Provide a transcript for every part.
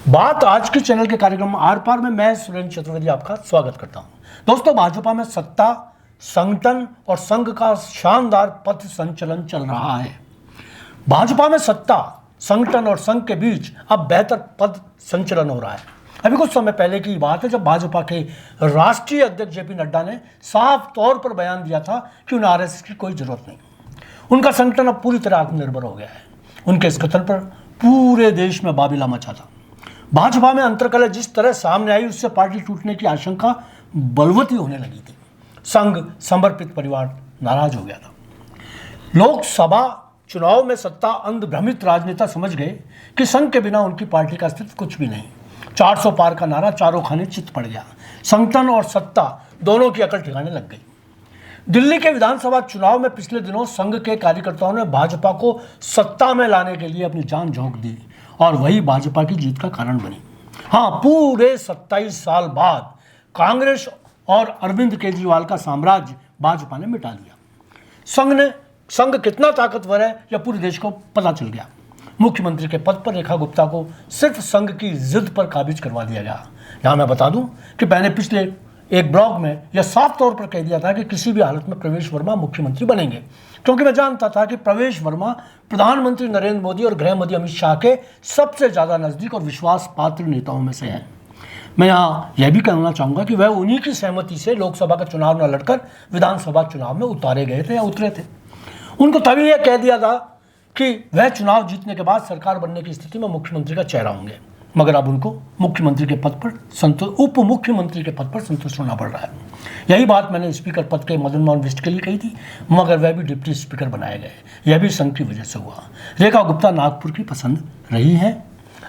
बात आज के चैनल के कार्यक्रम आर पार में मैं सुरेंद्र चतुर्वेदी आपका स्वागत करता हूं। दोस्तों, भाजपा में सत्ता, संगठन और संघ का शानदार पथ संचलन चल रहा है। भाजपा में सत्ता, संगठन और संघ के बीच अब बेहतर पद संचलन हो रहा है। अभी कुछ समय पहले की बात है जब भाजपा के राष्ट्रीय अध्यक्ष जेपी नड्डा ने साफ तौर पर बयान दिया था कि उन्हें आरएसएस की कोई जरूरत नहीं। उनका संगठन अब पूरी तरह आत्मनिर्भर हो गया है। उनके इस कथन पर पूरे देश में बाबिला मचा था। भाजपा में अंतर्कलह जिस तरह सामने आई उससे पार्टी टूटने की आशंका बलवती होने लगी थी। संघ समर्पित परिवार नाराज हो गया था। लोकसभा चुनाव में सत्ता अंध भ्रमित राजनेता समझ गए कि संघ के बिना उनकी पार्टी का अस्तित्व कुछ भी नहीं। 400 पार का नारा चारों खाने चित पड़ गया। संगठन और सत्ता दोनों की अकल ठिकाने लग गई। दिल्ली के विधानसभा चुनाव में पिछले दिनों संघ के कार्यकर्ताओं ने भाजपा को सत्ता में लाने के लिए अपनी जान झोंक दी और वही भाजपा की जीत का कारण बनी। हाँ, पूरे 27 साल बाद कांग्रेस और अरविंद केजरीवाल का साम्राज्य भाजपा ने मिटा दिया। संघ कितना ताकतवर है यह पूरे देश को पता चल गया। मुख्यमंत्री के पद पर रेखा गुप्ता को सिर्फ संघ की जिद पर काबिज करवा दिया गया। यहाँ मैं बता दूं कि मैंने पिछले एक ब्लॉग में यह साफ तौर पर कह दिया था कि किसी भी हालत में प्रवेश वर्मा मुख्यमंत्री बनेंगे, क्योंकि मैं जानता था कि प्रवेश वर्मा प्रधानमंत्री नरेंद्र मोदी और गृह मंत्री अमित शाह के सबसे ज़्यादा नज़दीक और विश्वास पात्र नेताओं में से हैं। मैं यहाँ यह भी कहना चाहूँगा कि वह उन्हीं की सहमति से लोकसभा का चुनाव न लड़कर विधानसभा चुनाव में उतारे गए थे या उतरे थे। उनको तभी यह कह दिया था कि वह चुनाव जीतने के बाद सरकार बनने की स्थिति में मुख्यमंत्री का चेहरा होंगे, मगर अब उनको मुख्यमंत्री के पद पर उप मुख्यमंत्री के पद पर संतुष्ट होना पड़ रहा है। यही बात मैंने स्पीकर पद के मदन मोहन बिष्ट के लिए कही थी, मगर वह भी डिप्टी स्पीकर बनाए गए। यह भी संघ की वजह से हुआ। रेखा गुप्ता नागपुर की पसंद रही है।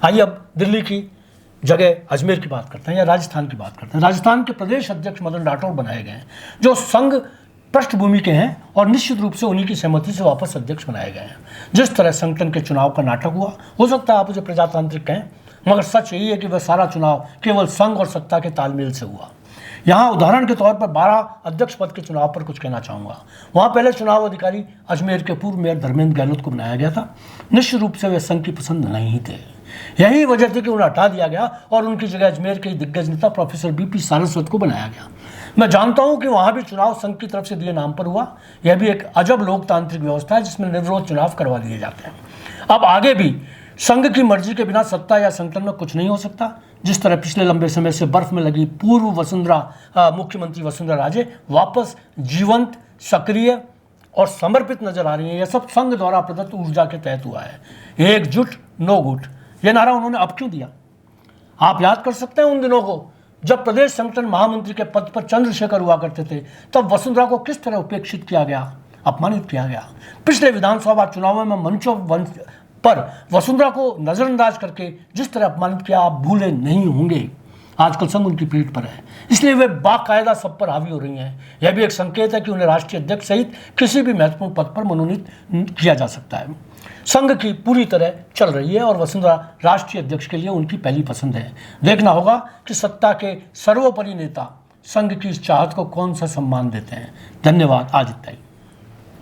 आइए अब दिल्ली की जगह अजमेर की बात करते हैं या राजस्थान की बात करते हैं। राजस्थान के प्रदेश अध्यक्ष मदन राठौड़ बनाए गए हैं, जो संघ पृष्ठभूमि के हैं और निश्चित रूप से उन्हीं की सहमति से वापस अध्यक्ष बनाए गए हैं। जिस तरह संगठन के चुनाव का नाटक हुआ, हो सकता है आप उसे प्रजातांत्रिक कहें, मगर सच यही है कि वह सारा चुनाव केवल संघ और सत्ता के तालमेल से हुआ। यहाँ उदाहरण के तौर पर 12 अध्यक्ष पद के चुनाव पर कुछ कहना चाहूँगा। वहाँ पहले चुनाव अधिकारी अजमेर के पूर्व मेयर धर्मेंद्र गहलोत को बनाया गया था। निश्चित रूप से वे संघ की पसंद नहीं थे। यही वजह थी कि उन्हें हटा दिया गया और उनकी जगह अजमेर के दिग्गज नेता प्रोफेसर बीपी सारस्वत को बनाया गया। मैं जानता हूँ कि वहाँ भी चुनाव संघ की तरफ से दिए नाम पर हुआ। यह भी एक अजब लोकतांत्रिक व्यवस्था है जिसमें निर्विरोध चुनाव करवा दिए जाते हैं। अब आगे भी संघ की मर्जी के बिना सत्ता या संगठन में कुछ नहीं हो सकता। जिस तरह पिछले लंबे समय से बर्फ में लगी पूर्व मुख्यमंत्री वसुंधरा राजे वापस जीवंत, सक्रिय और समर्पित नजर आ रही है। यह सब संघ द्वारा प्रदत्त ऊर्जा के तहत हुआ है। एकजुट नो गुट, यह नारा उन्होंने अब क्यों दिया? आप याद कर सकते हैं उन दिनों को जब प्रदेश संगठन महामंत्री के पद पर चंद्रशेखर हुआ करते थे, तब वसुंधरा को किस तरह उपेक्षित किया गया, अपमानित किया गया। पिछले विधानसभा चुनावों में मंचों पर वसुंधरा को नजरअंदाज करके जिस तरह अपमानित किया, आप भूले नहीं होंगे। आजकल संघ उनकी पीठ पर है, इसलिए वे बाकायदा सब पर हावी हो रही हैं। यह भी एक संकेत है कि उन्हें राष्ट्रीय अध्यक्ष सहित किसी भी महत्वपूर्ण पद पर मनोनीत किया जा सकता है। संघ की पूरी तरह चल रही है और वसुंधरा राष्ट्रीय अध्यक्ष के लिए उनकी पहली पसंद है। देखना होगा कि सत्ता के सर्वोपरि नेता संघ की इस चाहत को कौन सा सम्मान देते हैं। धन्यवाद। आज इतना ही।